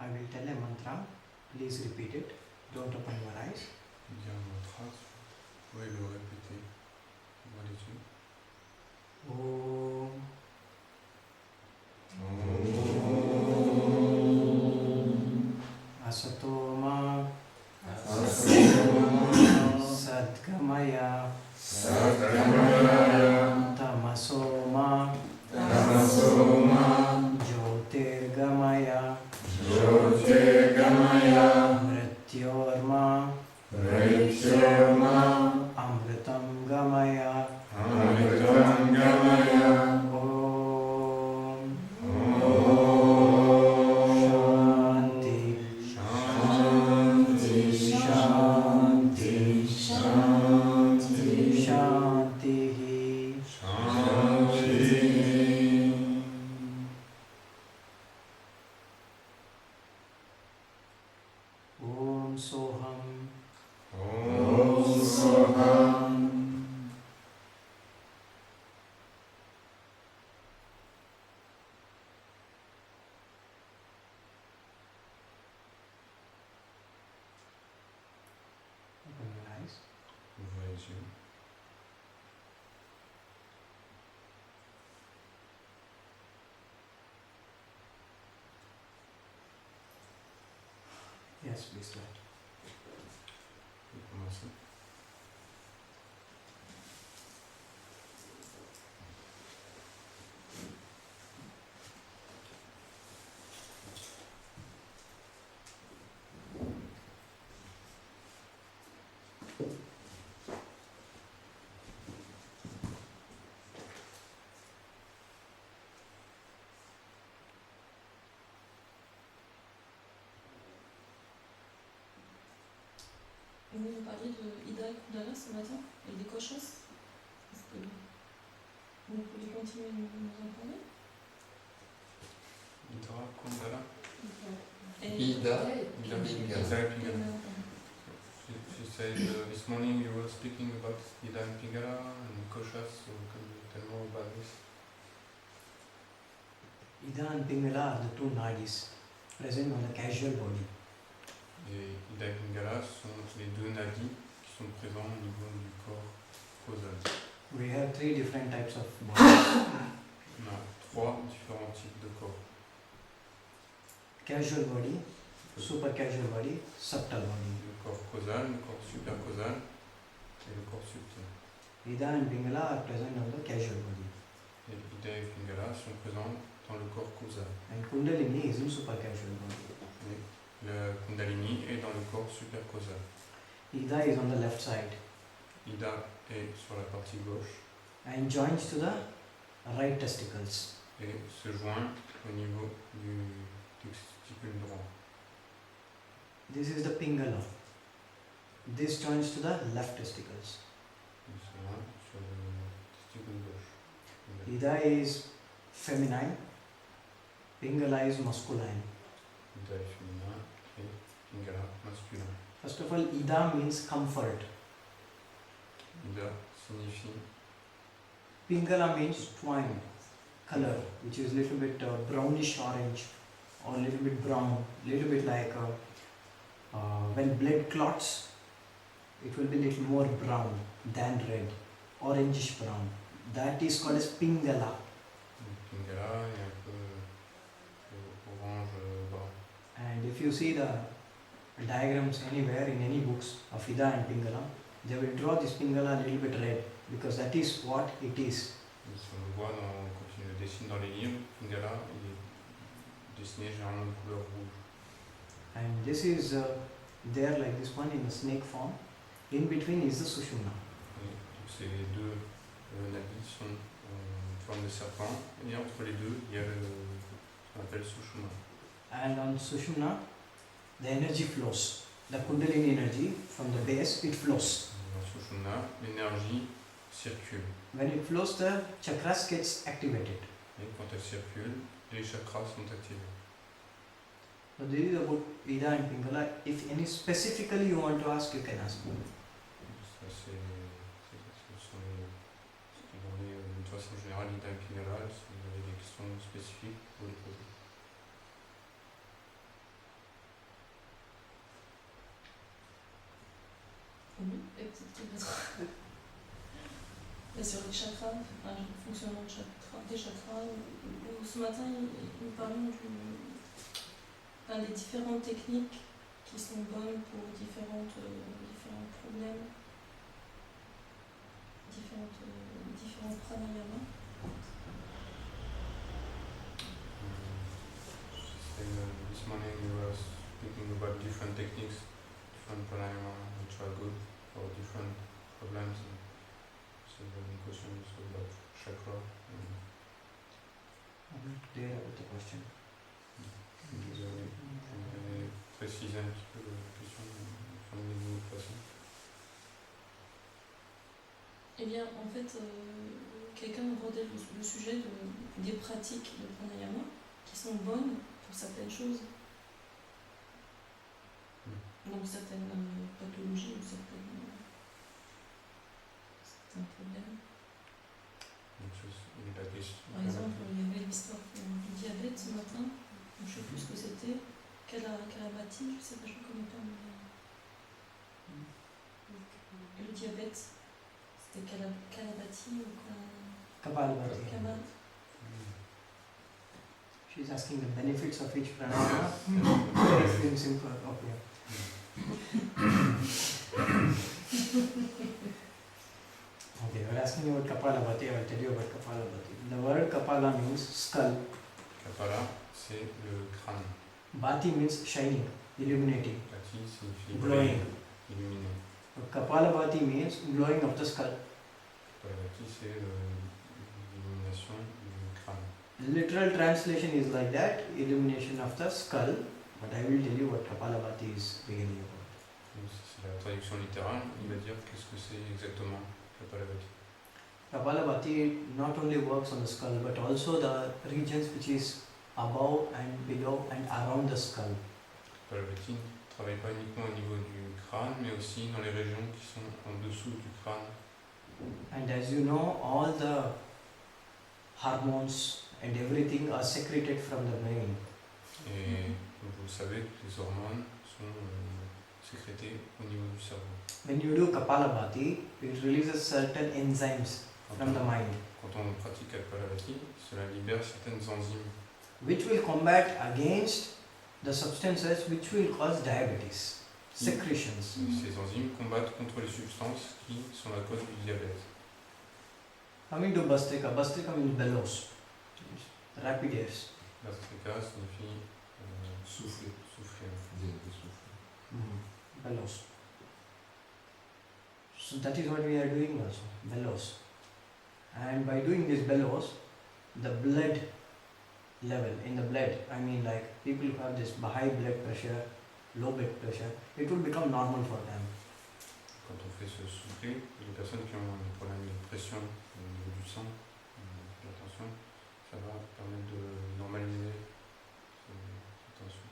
I will tell a mantra. Please repeat it. Don't open your eyes. Dire un mantra, vous pouvez le répéter. Ouvrez les yeux. Om. Asatoma. Sadgamaya. Tamasoma. Jyotirgamaya. Mrityorma. Amritam gamaya. Ouvrez les yeux. Yes, please do it. Vous commencez. Vous nous parliez de Ida et Kundala ce matin, et des koshas. Est-ce que vous pouvez continuer à nous en parler? Ida, Kundala. Ida Pingala. She said this morning you were speaking about Ida and Pingala and Koshas, so can you tell more about this? Ida and Pingala are the two nadis present on the casual body. Et Ida et Pingala sont les deux nadis qui sont présents au niveau du corps causal. We have three different types of bodies. On a trois différents types de corps. Casual body, super casual body, subtle body. Le corps causal, le corps supercausal et le corps subtil. Ida and Pingala are present on the casual body. Et Ida et Pingala sont présents dans le corps causal. And Kundalini is in super casual body. Et le Kundalini est dans le corps supercausal. Ida is on the left side Ida est sur la partie gauche and joins to the right testicles. et se joint au niveau du testicule droit. This is the Pingala. This joins to the left testicles. Il se joint sur le testicule gauche. Ida is feminine, Pingala is masculine. Ida est féminin et Pingala masculin. First of all, Ida means comfort. Ida signifie Pingala means twine, color, which is little bit brownish orange or little bit brown, little bit like when blood clots, it will be little more brown than red, orangish brown. That is called as Pingala. Pingala est un peu orange brun. And if you see the diagrams anywhere in any books of Ida and Pingala, they will draw this Pingala a little bit red because that is what it is. Et si on le voit quand il le dessine dans les livres, Pingala il est dessiné généralement de couleur rouge. And this is there like this one in the snake form. In between is the Sushumna. Et donc ces deux nadis sont en forme de serpent et entre les deux il y a ce qu'on appelle Sushumna. And on Sushumna, the energy flows. The Kundalini energy from the base, it flows. Dans Sushumna, l'énergie circule. When it flows, the chakras gets activated. Et quand elle circule, les chakras sont activés. So this is about Ida and Pingala. If any specifically you want to ask, you can ask. Ça, ce sont ce qui vont aller d'une façon générale, Ida et Pingala. Si vous avez des questions spécifiques, vous les posez. sur les chakras, enfin, le fonctionnement des chakras. Ce matin, nous parlons des différentes techniques qui sont bonnes pour différents problèmes, différents pranayamas. This morning we were speaking about different techniques, different pranayama, which are good for different problems. And so the question is about chakra. I'm not clear about the question. Préciser un petit peu la question, formulez-vous de façon. Eh bien, en fait, quelqu'un abordait le sujet des pratiques de pranayama qui sont bonnes pour certaines choses, donc certaines pathologies ou certains problèmes. Par exemple, il y avait l'histoire du diabète ce matin, je ne sais plus ce que c'était, qu'elle a bâti, je ne sais pas, je ne connais pas. Le diabète, c'était qu'elle a bâti ou Kapalabhati. She's asking the benefits of each pranayama. Very simple. Okay. Okay, you're asking about Kapalabhati. I will tell you about Kapalabhati. The word Kapala means skull. Kapala, c'est le crâne. Bhati means shining, illuminating, Bhati signifie glowing. illuminé. Kapalabhati means glowing of the skull. Kapalabhati, c'est l'illumination du crâne. Literal translation is like that, illumination of the skull. But I will tell you what Kapalabhati is beginning about. C'est la traduction littérale. Il va dire qu'est-ce que c'est exactement Kapalabhati. Kapalabhati not only works on the skull but also the regions which is above and below and around the skull. Kapalabhati ne travaille pas uniquement au niveau du crâne, mais aussi dans les régions qui sont en dessous du crâne. And as you know, all the hormones and everything are secreted from the brain. Et comme vous le savez, les hormones sont sécrétées au niveau du cerveau. When you do Kapalabhati, it releases certain enzymes from the mind, Quand on pratique Kapalabhati, cela libère certaines enzymes which will combat against the substances which will cause diabetes, secretions. Ces enzymes combattent contre les substances qui sont la cause du diabète. Coming to Bastrika, Bastrika means bellows, rapid airs. Bastrika signifie Souffler. souffler. Bellows. So that is what we are doing also, bellows. And by doing this bellows, the blood level in the blood, I mean like people who have this high blood pressure, low blood pressure, it will become normal for them. Quand on fait ce souffler, les personnes qui ont un problème de pression au niveau du sang, de la tension, ça va permettre de normaliser cette tension.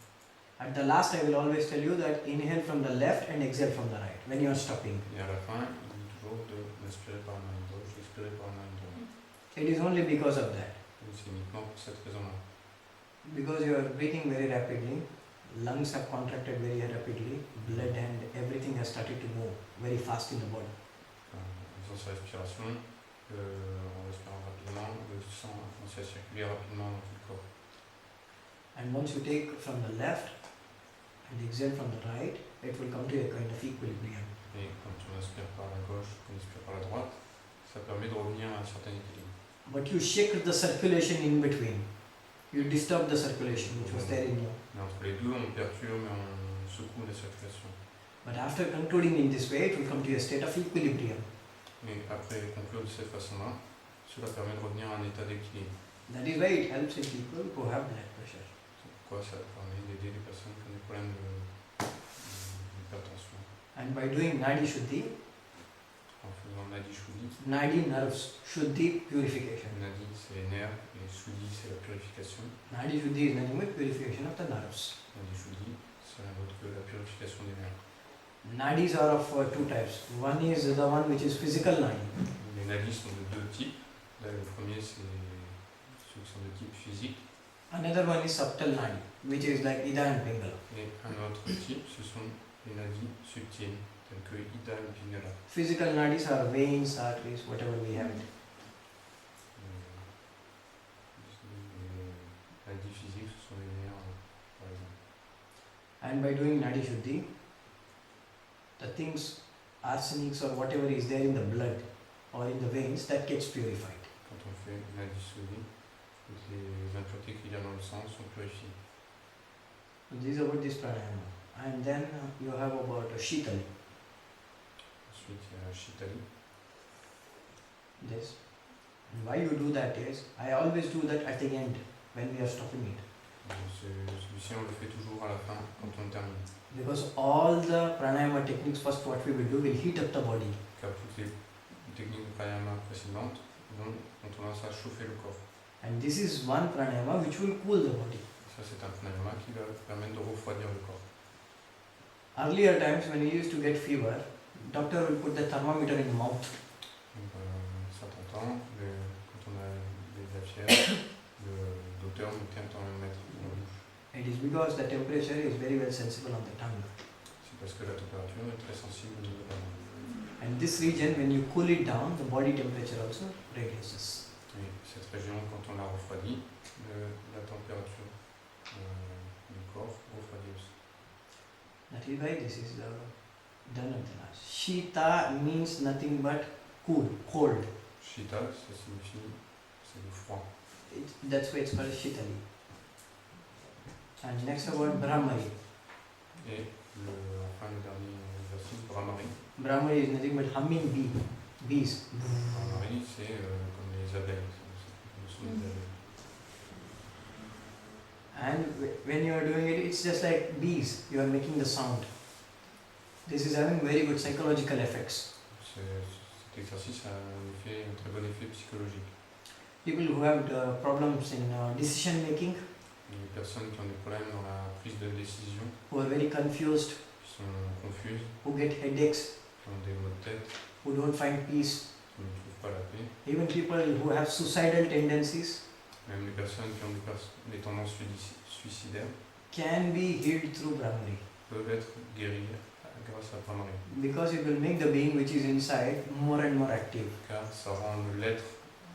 At the last, I will always tell you that inhale from the left and exhale from the right when you are stopping. Et à la fin, il dit toujours d'inspirer par la main gauche, d'expirer par la main droite. It is only because of that. Et c'est uniquement pour cette raison-là. Because you are breathing very rapidly, lungs have contracted very rapidly, blood and everything has started to move very fast in the body. En faisant sa respiration, en respirant rapidement, le sang commence à circuler rapidement dans tout le corps. And once you take from the left and exhale from the right, it will come to a kind of equilibrium. Et quand on inspire par la gauche, on inspire par la droite, ça permet de revenir à un certain équilibre. But you shake the circulation in between. You disturb the circulation which was there in you. Mais entre les deux, on perturbe et on secoue la circulation. But after concluding in this way, it will come to a state of equilibrium. Mais après conclure de cette façon-là, cela permet de revenir à un état d'équilibre. That is why it helps in people who have blood pressure. C'est pourquoi ça permet d'aider les personnes qui ont des problèmes d'hypertension. And by doing Nadi Shuddhi, En faisant Nadi Shuddhi, Nadi nerves, Shuddhi purification. Nadi c'est les nerfs et Shuddhi c'est la purification. Nadi Shuddhi is nothing but purification of the nerves. Nadi Shuddhi c'est rien d'autre que la purification des nerfs. Nadis are of two types. One is the one which is physical Nadi. Les nadis sont de deux types. Là, le premier c'est ceux qui sont de type physique. Another one is subtle Nadi, which is like Ida and Pingala. Et un autre type, ce sont les nadis subtils. tels que Ida et Pingala. Physical nadis are veins, arteries, whatever we have it. Les nadis physiques, ce sont les nerfs, par exemple. And by doing nadi shuddhi, the things, arsenics or whatever is there in the blood or in the veins, that gets purified. Quand on fait nadi shuddhi, toutes les impuretés qu'il y a dans le sang sont purifiées. So this is about this pranayama. And then you have about shitali. Ensuite, il y a Shitali. This. And why you do that is, I always do that at the end when we are stopping it. Celui-ci, on le fait toujours à la fin, quand on termine. Because all the pranayama techniques, first what we will do, will heat up the body. Car toutes les techniques de pranayama précédentes ont tendance à chauffer le corps. And this is one pranayama which will cool the body. Ça, c'est un pranayama qui va permettre de refroidir le corps. Earlier times when we used to get fever, doctor will put the thermometer in the mouth. Donc, certains temps, quand on a la fièvre, le docteur mettait un thermomètre dans la bouche. It is because the temperature is very well sensible on the tongue. C'est parce que la température est très sensible au niveau de la langue. And this region, when you cool it down, the body temperature also reduces. Et cette région, quand on la refroidit, la température du corps refroidit aussi. That is why this is done at the last. Shita means nothing but cool, cold. Shita, ça signifie c'est le froid. That's why it's called Shitali. And next about Brahmari. Et enfin le dernier exercice, Brahmari. Brahmari is nothing but humming bee, bees. Brahmari, c'est comme les abeilles, le son des abeilles. And when you are doing it, it's just like bees. You are making the sound. This is having very good psychological effects. Cet exercice a un très bon effet psychologique. People who have problems in decision making, Les personnes qui ont des problèmes dans la prise de décision, who are very confused, qui sont confuses, who get headaches, qui ont des maux de tête, who don't find peace, qui ne trouvent pas la paix, even people who have suicidal tendencies, même les personnes qui ont des tendances suicidaires can be healed through Brahmari. peuvent être guéries grâce à Brahmari. Because it will make the being which is inside more and more active. Car ça rend l'être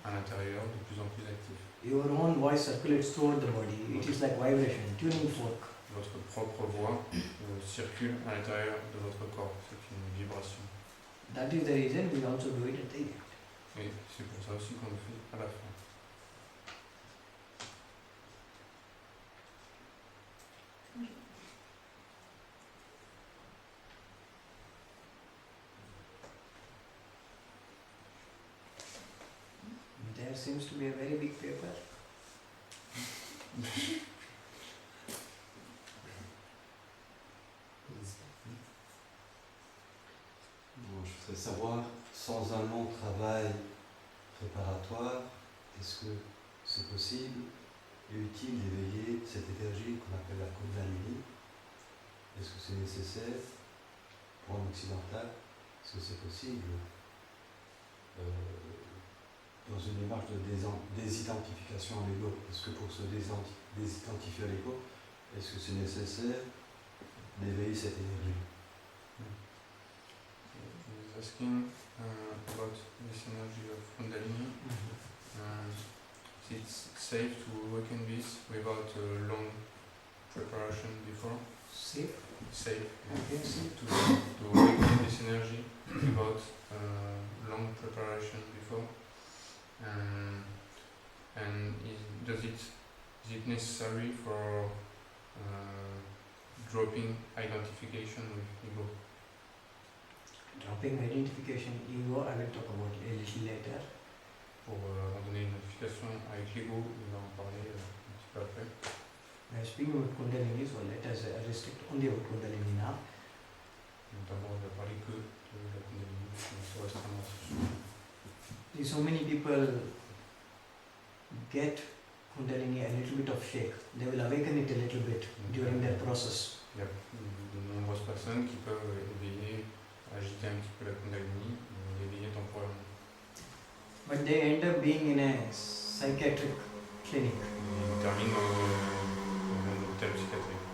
à l'intérieur de plus en plus actif. Your own voice circulates throughout the body. It is like vibration, tuning fork. Votre propre voix circule à l'intérieur de votre corps. C'est une vibration. That is the reason we also do it at the end. Et c'est pour ça aussi qu'on le fait à la fin. There seems to be a very big paper. Bon, je voudrais savoir, sans un long travail préparatoire, est-ce que c'est possible et utile d'éveiller cette énergie qu'on appelle la Kundalini? Est-ce que c'est nécessaire pour un occidental? Est-ce que c'est possible dans une démarche de désidentification à l'ego? Est-ce que pour se désidentifier à l'ego, est-ce que c'est nécessaire d'éveiller cette énergie? He's asking about this energy of Kundalini. Is it safe to awaken this without a long preparation before? Safe? Safe, Okay, safe. to awaken this energy without long preparation before? And is it necessary for dropping identification with ego? Dropping identification ego, I will talk about a little later. Pour abandonner une identification avec l'ego, il va en parler un petit peu après. We are speaking about Kundalini, so let us restrict only about Kundalini now. Donc d'abord, on va parler que de la Kundalini, on se restreindre à ce sujet. See, so many people get Kundalini a little bit of shake. They will awaken it a little bit during their process. Il y a de nombreuses personnes qui peuvent éveiller, agiter un petit peu la Kundalini, l'éveiller temporairement. But they end up being in a psychiatric clinic Ils terminent dans un hôpital psychiatrique,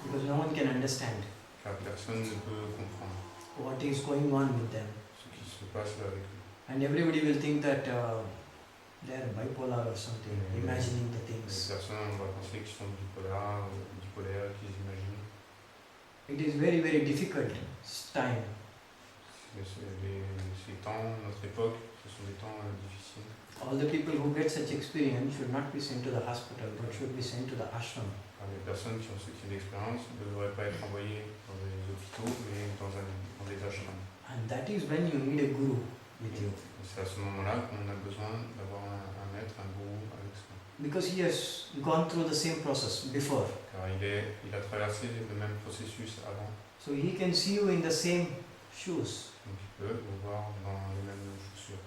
because no one can understand. car personne ne peut comprendre. what is going on with them. ce qui se passe là avec lui. And everybody will think that they are bipolar or something, imagining the Les things. personnes, on va penser qu'ils sont bipolaires, qu'ils imaginent. It is very, very difficult time. Ces temps, notre époque, ce sont des temps difficiles. All the people who get such experience should not be sent to the hospital, but should be sent to the ashram. Les personnes qui ont ce type d'expérience ne devraient pas être envoyées dans des hôpitaux, mais dans des ashrams. And that is when you need a guru with you. C'est à ce moment-là qu'on a besoin d'avoir un maître, un gourou avec soi. Because he has gone through the same process before. Car il a traversé le même processus avant. So he can see you in the same shoes. Donc il peut vous voir dans les mêmes chaussures.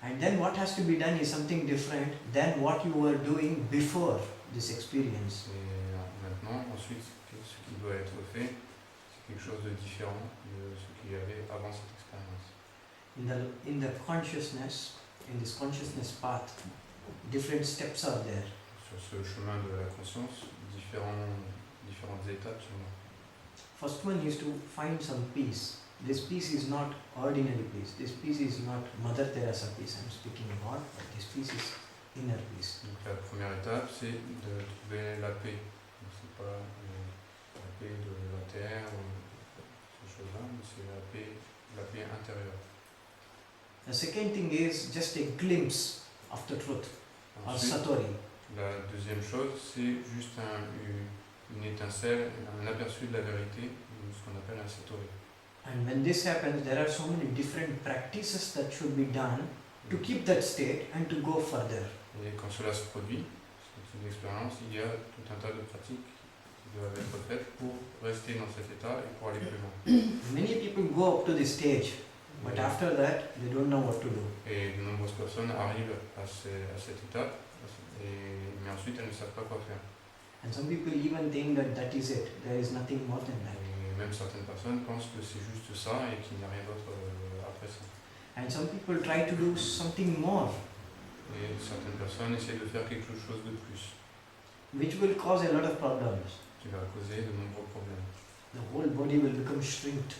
And then what has to be done is something different than what you were doing before this experience. Et maintenant, ensuite, ce qui doit être fait, c'est quelque chose de différent de ce qu'il y avait avant cette expérience. In the consciousness, in this consciousness path, different steps are there. Sur ce chemin de la conscience, différentes étapes sont là. First one is to find some peace. This peace is not ordinary peace. This peace is not Mother Teresa peace I'm speaking about, but this peace is inner peace. Donc la première étape, c'est de trouver la paix. Donc c'est pas la paix de la terre ou ces choses-là, mais c'est la paix intérieure. The second thing is just a glimpse of the truth, or Ensuite, satori. la deuxième chose, c'est juste une étincelle, un aperçu de la vérité, ou ce qu'on appelle un satori. And when this happens, there are so many different practices that should be done to keep that state and to go further. Et quand cela se produit, c'est une expérience, il y a tout un tas de pratiques qui doivent être faites pour rester dans cet état et pour aller plus loin. Many people go up to this stage, but after that, they don't know what to do. Et de nombreuses personnes arrivent à cette étape, mais ensuite elles ne savent pas quoi faire. And some people even think that that is it. There is nothing more than that. Et même certaines personnes pensent que c'est juste ça et qu'il n'y a rien d'autre après ça. And some people try to do something more, Et certaines personnes essaient de faire quelque chose de plus, which will cause a lot of problems. qui va causer de nombreux problèmes. The whole body will become shrinked.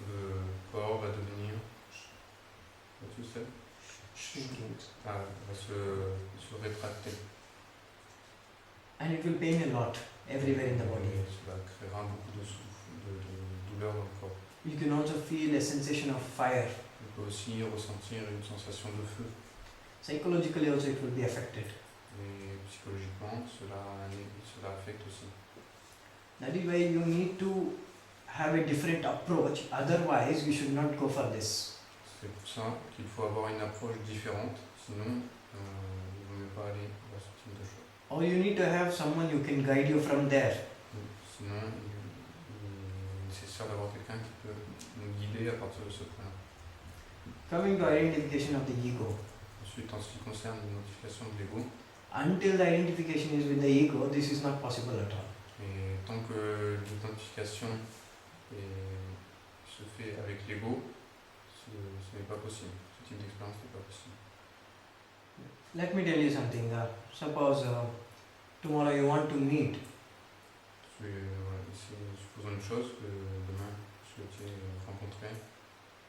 Le corps va devenir, tu sais, Shrinking. va se rétracter. And it will pain a lot everywhere in the body. Et cela créera beaucoup de douleur dans le corps. You can also feel a sensation of fire. On peut aussi ressentir une sensation de feu. Psychologically also it will be affected. Et psychologiquement, cela affecte aussi. That is why you need to have a different approach. Otherwise, you should not go for this. C'est pour ça qu'il faut avoir une approche différente, sinon il ne vaut mieux pas aller dans ce type de choses. Or you need to have someone who can guide you from there. Sinon, il est nécessaire d'avoir quelqu'un qui peut nous guider à partir de ce point-là. Coming to identification of the ego. Ensuite, en ce qui concerne l'identification de l'ego, Until the identification is with the ego, this is not possible at all. et tant que l'identification se fait avec l'ego, ce n'est pas possible. Ce type d'expérience n'est pas possible. Let me tell you something. Suppose tomorrow you want to meet. Supposons une chose, que demain, vous souhaitiez rencontrer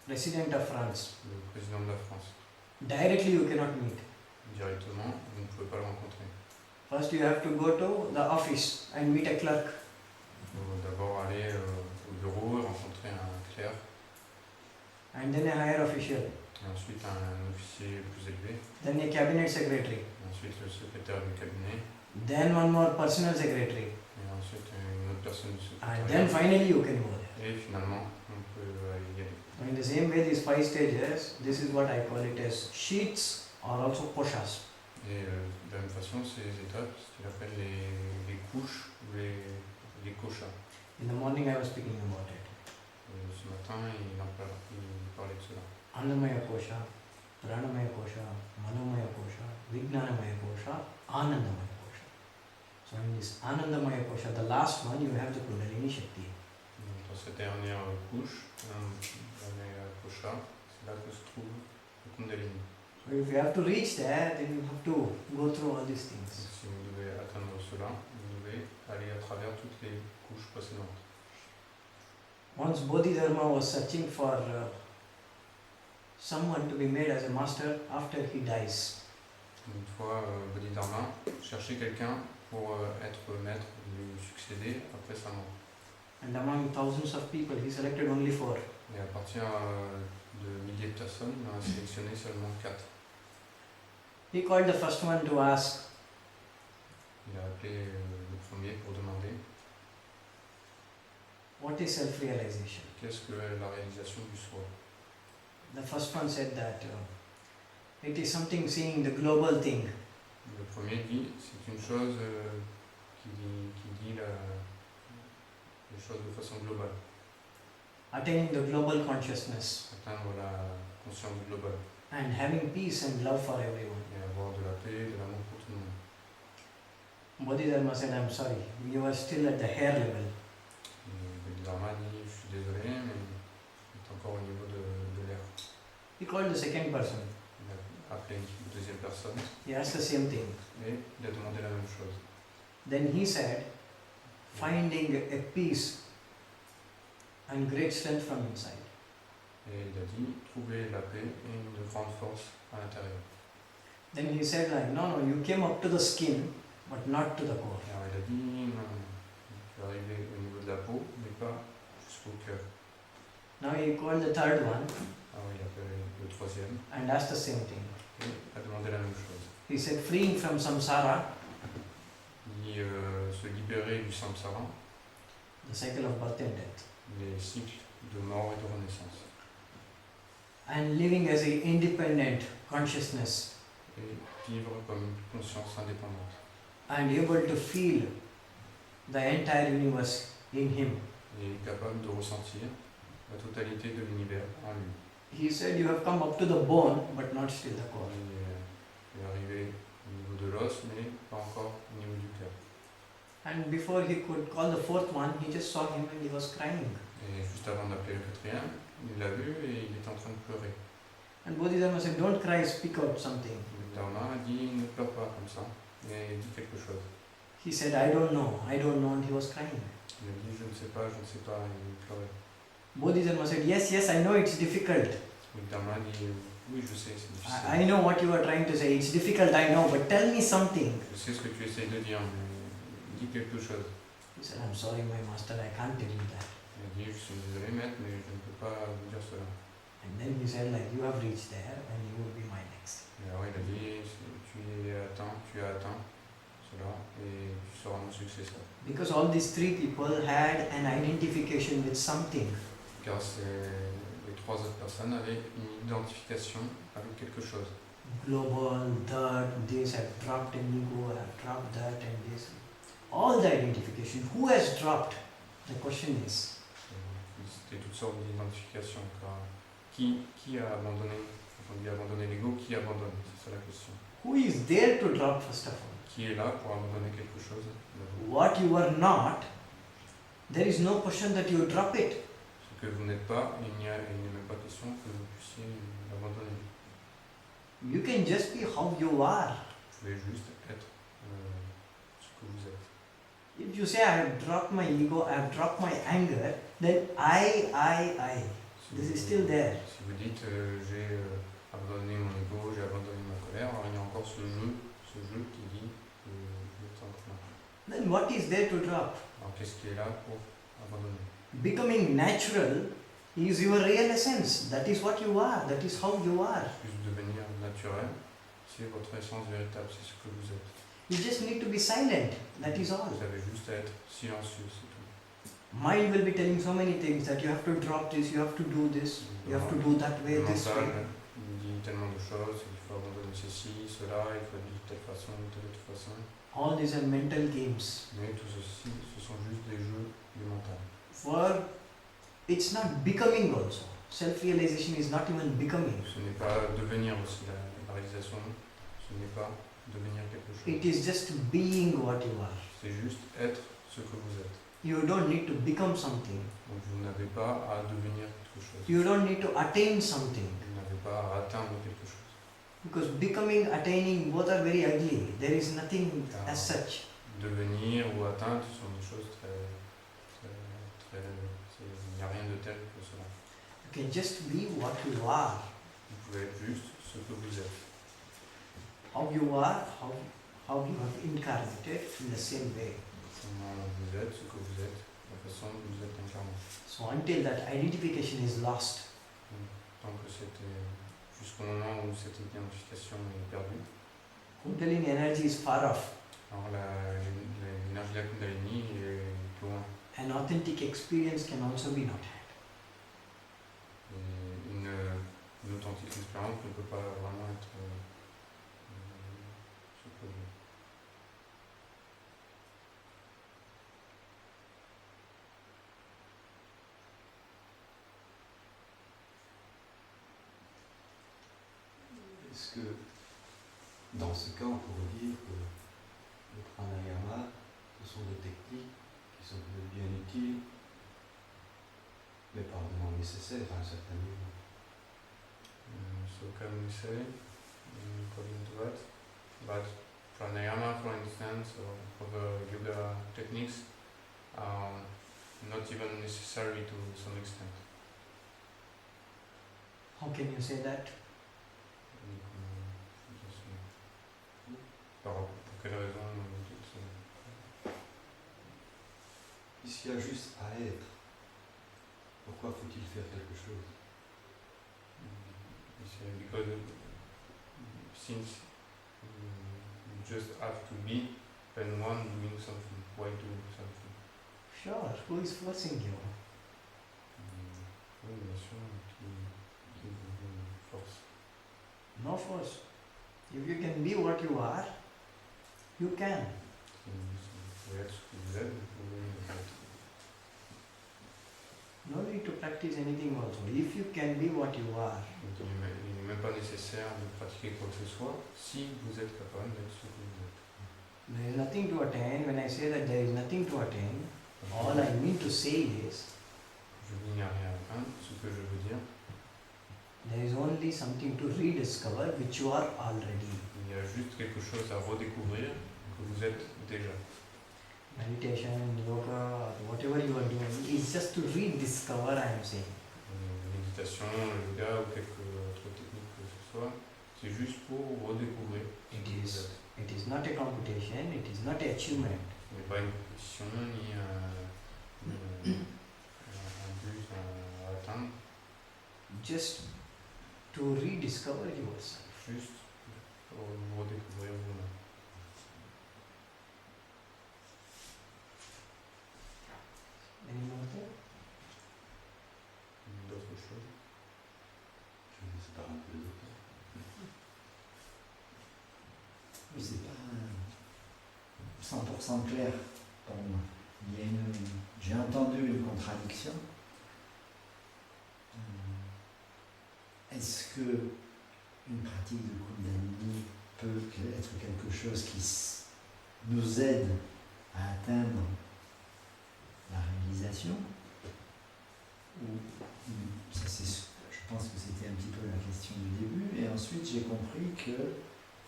President of France. le président de la France. Directly you cannot meet. Directement, vous ne pouvez pas le rencontrer. First you have to go to the office and meet a clerk. Il faut d'abord aller au bureau et rencontrer un clerc, And then a higher official. et ensuite un officier plus élevé, Then a cabinet secretary. et ensuite le secrétaire du cabinet, Then one more personal secretary. et ensuite une autre personne du And then secrétariat. finally you can go there. Et finalement, on peut y aller. In the same way, these 5 stages, this is what I call it as sheets or also koshas. Et de la même façon, ces étapes, ce qu'il appelle les couches ou les koshas. In the morning I was speaking about it. Ce matin, il parlait de cela. Annamaya kosha, pranamaya kosha, manomaya kosha, vijnanamaya kosha, anandamaya kosha. So in this anandamaya kosha, the last one, you have the Kundalini Shakti. Dans cette dernière couche, dernière kosha, c'est là que se trouve le Kundalini. So if you have to reach there, then you have to go through all these Donc, things. si vous devez atteindre cela, vous devez aller à travers toutes les couches précédentes. Once Bodhidharma was searching for someone to be made as a master after he dies. Une fois, Bodhidharma cherchait quelqu'un pour être maître, lui succéder après sa mort. And among thousands of people, he selected only 4. Et à partir de milliers de personnes, il en a sélectionné seulement 4. He called the first one to ask, Il a appelé le premier pour demander what is self-realization? qu'est-ce que la réalisation du soi. The first one said that it is something seeing the global thing. Le premier dit, c'est une chose qui dit les choses de façon globale, Attaining the global consciousness atteindre la conscience globale and having peace and love for everyone. et avoir de la paix, de l'amour pour tout le monde. Bodhidharma said, I'm sorry, you are still at the hair level. Et Bodhidharma dit, je suis désolé, mais c'est encore au niveau de l'air. He called the second person. Il a appelé une deuxième personne He asked the same thing. et il a demandé la même chose. Then he said, finding a peace and great strength from inside. Et il a dit, trouver la paix et une grande force à l'intérieur. Then he said like, no, you came up to the skin, but not to the core. Et alors il a dit, non, tu es arrivé au niveau de la peau, mais pas jusqu'au cœur. Now he called the third one Alors il a appelé le troisième and asked the same thing. et a demandé la même chose. He said, freeing from samsara, Il dit se libérer du samsara, the cycle of birth and death, les cycles de mort et de renaissance, and living as a independent consciousness et vivre comme une conscience indépendante, and able to feel the entire universe in him. et capable de ressentir la totalité de l'univers en lui. He said, you have come up to the bone, but not still the core. Il est arrivé au niveau de l'os, mais pas encore au niveau du cœur. And before he could call the fourth one, he just saw him and he was crying. Et juste avant d'appeler le quatrième, il l'a vu et il est en train de pleurer. And Bodhidharma said, don't cry, speak out something. Dharma a dit, ne pleure pas comme ça, mais dis quelque chose. He said, I don't know, and he was crying. Il a dit, je ne sais pas, et il pleurait. Bodhidharma said, yes, I know it's difficult. Dharma a dit, oui, je sais, c'est difficile. I know what you are trying to say. It's difficult, I know, but tell me something. Je sais ce que tu essayes de dire, mais dis quelque chose. He said, I'm sorry, my master, I can't tell you that. Il a dit, je suis désolé, maître, mais je ne peux pas vous dire cela. And then he said, like, you have reached there and you will be my next. Et alors il a dit, tu as atteint cela, et tu seras mon successeur. Because all these 3 people had an identification with something. Car les 3 autres personnes avaient une identification avec quelque chose. Global, that, this, I've dropped an ego, I've dropped that and this. All the identification. Who has dropped? The question is. C'était toutes sortes d'identifications. Qui a abandonné, quand on dit abandonner l'ego, qui abandonne? C'est ça la question. Who is there to drop first of all? Qui est là pour abandonner quelque chose? What you are not, there is no question that you drop it. Ce que vous n'êtes pas, il n'est même pas question que vous puissiez l'abandonner. You can just be how you are. Vous pouvez juste être ce que vous êtes. If you say I have dropped my ego, I have dropped my anger, then I. This is still there. Si vous dites j'ai abandonné mon ego, j'ai abandonné ma colère, alors il y a encore ce jeu qui dit que vous êtes encore là. Then what is there to drop? Alors qu'est-ce qui est là pour abandonner? Becoming natural is your real essence. That is what you are. That is how you are. Juste devenir naturel, c'est votre essence véritable, c'est ce que vous êtes. You just need to be silent. That is all. Vous avez juste à être silencieux, c'est tout. Mind will be telling so many things that you have to drop this, you have to do this, you have to do that way, Le this mental way. il dit tellement de choses, il faut abandonner ceci, cela, il faut vivre de telle façon, de telle autre façon. All these are mental games. Mais tout ceci, ce sont juste des jeux du mental. For it's not becoming also. Self-realization is not even becoming. Ce n'est pas devenir aussi la réalisation, ce n'est pas devenir quelque chose. It is just being what you are. C'est juste être ce que vous êtes. You don't need to become something. Donc vous n'avez pas à devenir quelque chose. You don't need to attain something. Vous n'avez pas à atteindre quelque chose. Because becoming, attaining, both are very ugly. There is nothing as such. Devenir ou atteindre, ce sont des choses très Il n'y a rien de tel que cela. You can just be what you are. Vous pouvez être juste ce que vous êtes. How you are, how you have incarnated in the same way. Comment vous êtes, ce que vous êtes, la façon dont vous êtes incarné. So until that identification is lost, Tant que jusqu'au moment où cette identification est perdue. Kundalini energy is far off. Alors l'énergie de la Kundalini est loin. An authentic experience can also be not had. Et une authentique expérience ne peut pas vraiment être se produire. Est-ce que dans ce cas, on pourrait dire que le pranayama, ce sont des techniques qui sont peut-être bien utiles, mais pas vraiment nécessaires à un certain niveau? So can we say, according to that, but pranayama, for instance, or other yoga techniques are not even necessary to some extent. How can you say that? Pour quelle raison toutes ces... Puisqu'il y a juste à être, pourquoi faut-il faire quelque chose? Because since you just have to be, then one doing something. Why do something? Sure, who is forcing you? Oui, bien sûr, qui vous force. No force. If you can be what you are, you can. Si vous pouvez être ce que vous êtes, vous pouvez être. No need to practice anything also. If you can be what you are, Donc, il n'est même pas nécessaire de pratiquer quoi que ce soit si vous êtes capable d'être ce que vous êtes. there is nothing to attain. When I say that there is nothing to attain, all I mean to say is Je dis il n'y a rien à atteindre. Ce que je veux dire, there is only something to rediscover which you are already. il y a juste quelque chose à redécouvrir que vous êtes déjà. Meditation, yoga, or whatever you are doing is just to rediscover, I am saying. Méditation, le yoga ou quelque autre technique que ce soit, c'est juste pour redécouvrir It qui vous is. êtes. It is not a competition, it is not an achievement. Ce n'est pas une compétition ni un but à atteindre, Just to rediscover yourself. juste pour redécouvrir vous-même. Any more thing? D'autres choses. Je ne sais pas un peu les autres. Oui, c'est pas 100% clair pour moi. Il y a j'ai entendu une contradiction. Est-ce que une pratique de Kundalini peut être quelque chose qui nous aide à atteindre la réalisation? Ou ça, je pense que c'était un petit peu la question du début. Et ensuite, j'ai compris que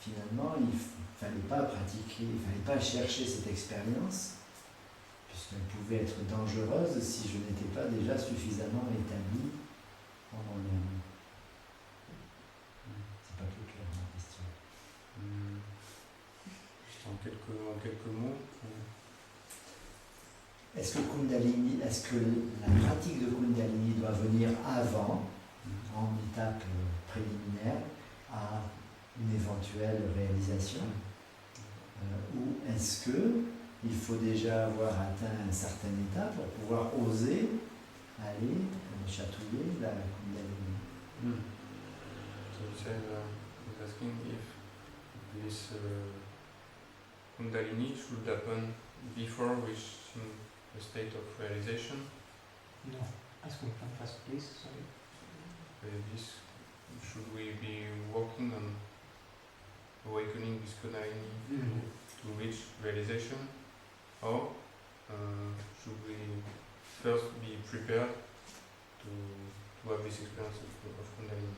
finalement, il ne fallait pas pratiquer, il ne fallait pas chercher cette expérience, puisqu'elle pouvait être dangereuse si je n'étais pas déjà suffisamment établi en moi-même. C'est pas plus clair ma question. Juste en quelques mots. Est-ce que la pratique de Kundalini doit venir avant, en étape préliminaire, à une éventuelle réalisation, ou est-ce que il faut déjà avoir atteint un certain état pour pouvoir oser aller chatouiller la Kundalini? So he said, he's asking if this Kundalini should happen before reaching a state of realization. No. Ask me first, please. Sorry. Should we be working on awakening this Kundalini to reach realization, or should we first be prepared to have this experience of Kundalini?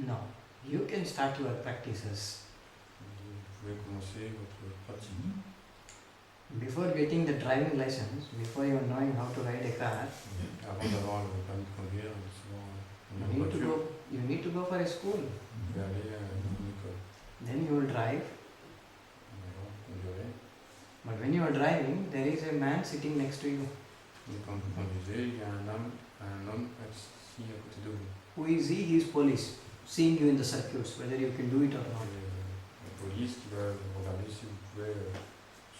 No. You can start your practices. Vous pouvez commencer votre pratique. Before getting the driving license, before you knowing how to ride a car, Avant d'avoir le permis de conduire, souvent on a you une need to voiture, go. You need to go for a school. on peut aller à une école. Then you will drive. Alors, conduire. But when you are driving, there is a man sitting next to you. Et quand vous conduisez, il y a un homme assis à côté de vous. Who is he? He is police, seeing you in the circuits, whether you can do it or not. La police qui va regarder si vous pouvez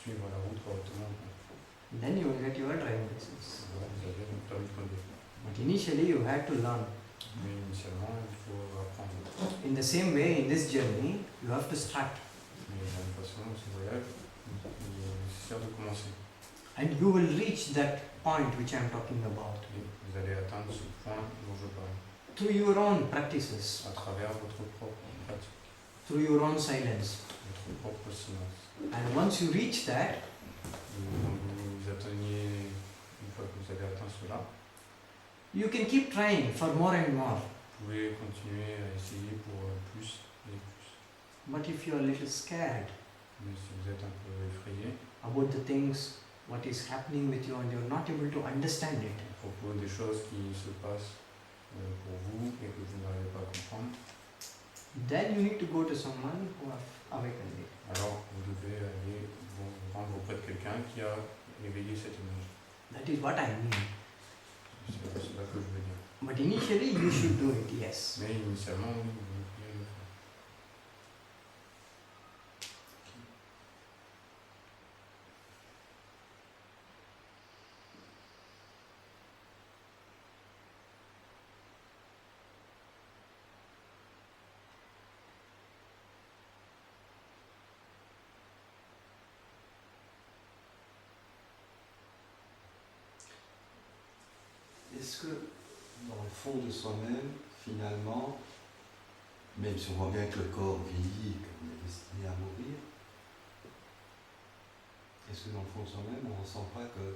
suivre la route correctement. Then you will get your driving license. Voilà, vous avez le permis de conduire. But initially you had to learn. Mais initialement, il faut apprendre. In the same way, in this journey, you have to start. Mais de la même façon, ce voyage, il est nécessaire de commencer. And you will reach that point which I am talking about. Et vous allez atteindre ce point dont je parle. Through your own practices, À travers votre propre pratique, through your own silence. votre propre silence. And once you reach that, Et quand vous atteignez, une fois que vous avez atteint cela, you can keep trying for more and more. vous pouvez continuer à essayer pour plus et plus. But if you are a little scared Mais si vous êtes un peu effrayé about the things, what is happening with you, and you're not able to understand it, à propos des choses qui se passent pour vous et que vous n'arrivez pas à comprendre, then you need to go to someone who have awakened it. alors vous devez aller vous rendre auprès de quelqu'un qui a éveillé cette énergie. That is what I mean. C'est cela que je veux dire. But initially you should do it, yes. Mais initialement, oui, vous devez le faire. Est-ce que dans le fond de soi-même, finalement, même si on voit bien que le corps vieillit et qu'on est destiné à mourir, est-ce que dans le fond de soi-même, on ne ressent pas que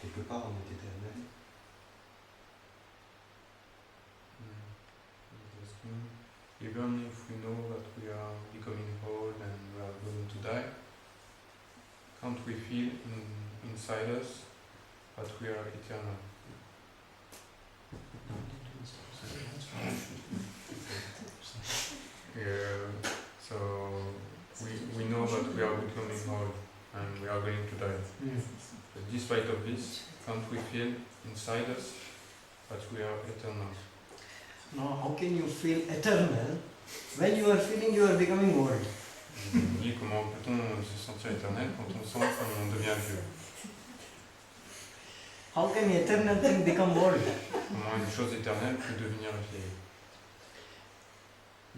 quelque part on est éternel? Even if we know that we are becoming old and we are going to die, can't we feel inside us that we are eternal? So we know that we are becoming old and we are going to die. But despite of this, can't we feel inside us that we are eternal? Now, how can you feel eternal when you are feeling you are becoming old? Je me dis comment peut-on se sentir éternel quand on sent qu'on devient vieux? How can eternal thing become old? Comment une chose éternelle peut devenir vieille?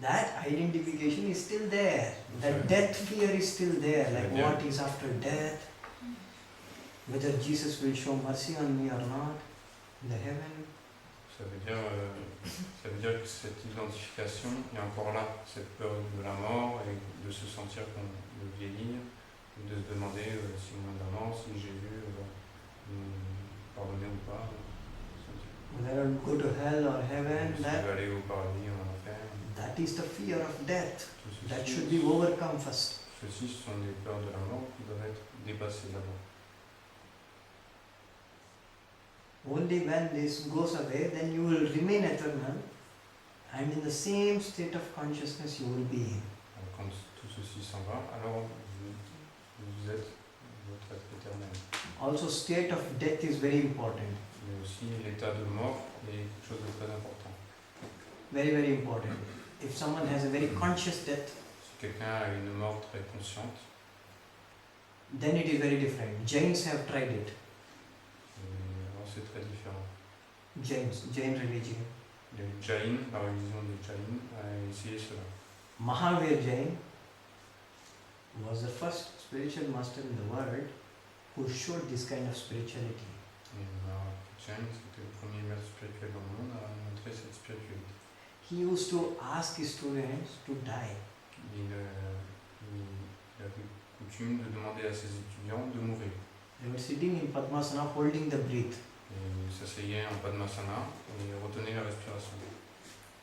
That identification is still there. That death fear is still there. Like Yeah. what is after death? Whether Jesus will show mercy on me or not in the heaven. Ça veut dire que cette identification est encore là, cette peur de la mort et de se sentir qu'on de vieillir, de se demander si on est de la mort, si Jésus va nous pardonner ou pas. Whether I'll go to hell or heaven, Si je vais aller au paradis ou en enfer. that is the fear of death. Tout That ceci, should be overcome first. ceci sont des peurs de la mort qui doivent être dépassées d'abord. Only when this goes away, then you will remain eternal, and in the same state of consciousness you will be in. Quand tout ceci s'en va, alors vous êtes votre être éternel. Also, state of death is very important. Mais aussi l'état de mort est quelque chose de très important. Very, very important. If someone has a very conscious death, Si quelqu'un a une mort très consciente, then it is very different. Jains have tried it. alors c'est très différent. Jain religion. Les Jain, la religion des Jain, a essayé cela. Mahavir Jain was the first spiritual master in the world who showed this kind of spirituality. Et Jain, c'était le premier maître spirituel dans le monde à montrer cette spiritualité. He used to ask his students to die. Il avait coutume de demander à ses étudiants de mourir. They were sitting in Padmasana holding the breath. Et ils s'asseyaient en Padmasana et retenaient la respiration.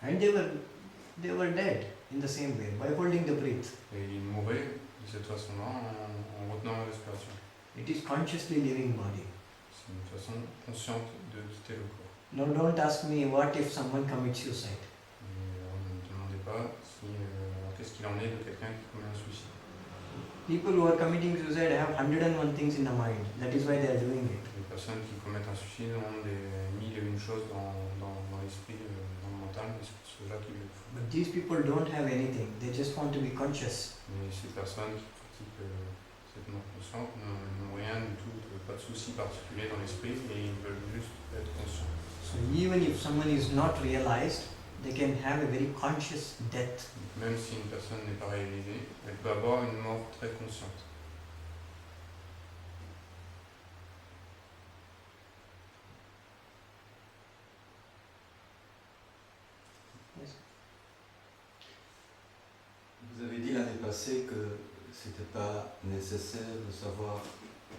And they were dead in the same way by holding the breath. Et ils mouraient de cette façon-là en retenant la respiration. It is consciously leaving body. C'est une façon consciente de quitter le corps. Now don't ask me what if someone commits suicide. Et alors, ne me demandez pas si, alors, qu'est-ce qu'il en est de quelqu'un qui commet un suicide. People who are committing suicide have 101 things in the mind. That is why they are doing it. Les personnes qui commettent un suicide ont des mille et une choses dans l'esprit, dans le mental, et c'est pour cela qu'ils le font. But these people don't have anything. They just want to be conscious. Mais ces personnes qui pratiquent cette mort consciente n'ont rien du tout, pas de souci particulier dans l'esprit, et ils veulent juste être conscients. So even if someone is not realized, they can have a very conscious death. Même si une personne n'est pas réalisée, elle peut avoir une mort très consciente. Yes. Vous avez dit l'année passée que c'était pas nécessaire de savoir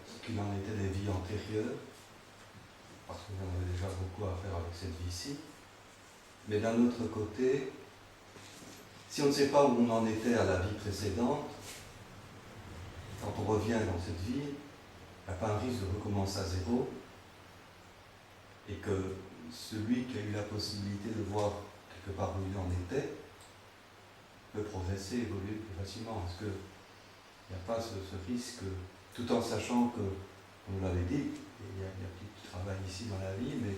ce qu'il en était des vies antérieures, parce que vous en avez déjà beaucoup à faire avec cette vie-ci. Mais d'un autre côté, si on ne sait pas où on en était à la vie précédente, quand on revient dans cette vie, il n'y a pas un risque de recommencer à zéro, et que celui qui a eu la possibilité de voir quelque part où il en était peut progresser, évoluer plus facilement. Est-ce qu'il n'y a pas ce risque, tout en sachant que, comme vous l'avez dit, il y a du travail ici dans la vie, mais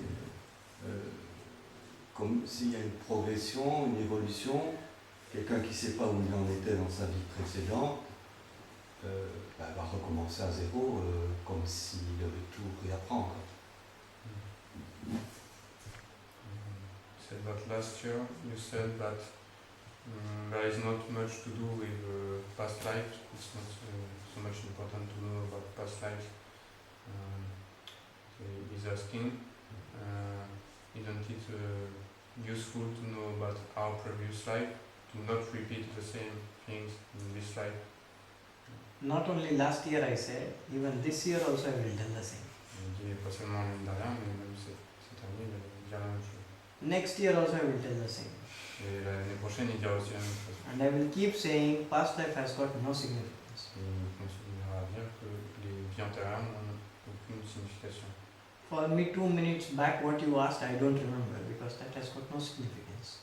comme s'il y a une progression, une évolution, quelqu'un qui ne sait pas où il en était dans sa vie précédente, va recommencer à zéro, comme s'il devait tout réapprendre. Said that last year you said that there is not much to do with past life. It's not so much important to know about past life. He's asking, isn't it useful to know about our previous life, to not repeat the same things in this life? Not only last year I said, even this year also I will tell the same. Il dit pas seulement l'année dernière, mais même cette année, il va dire la même chose. Next year also I will tell the same. Et l'année prochaine, il dira aussi la même chose. And I will keep saying past life has got no significance. Et il continuera à dire que les vies antérieures n'ont aucune signification. For me 2 minutes back what you asked I don't remember because that has got no significance.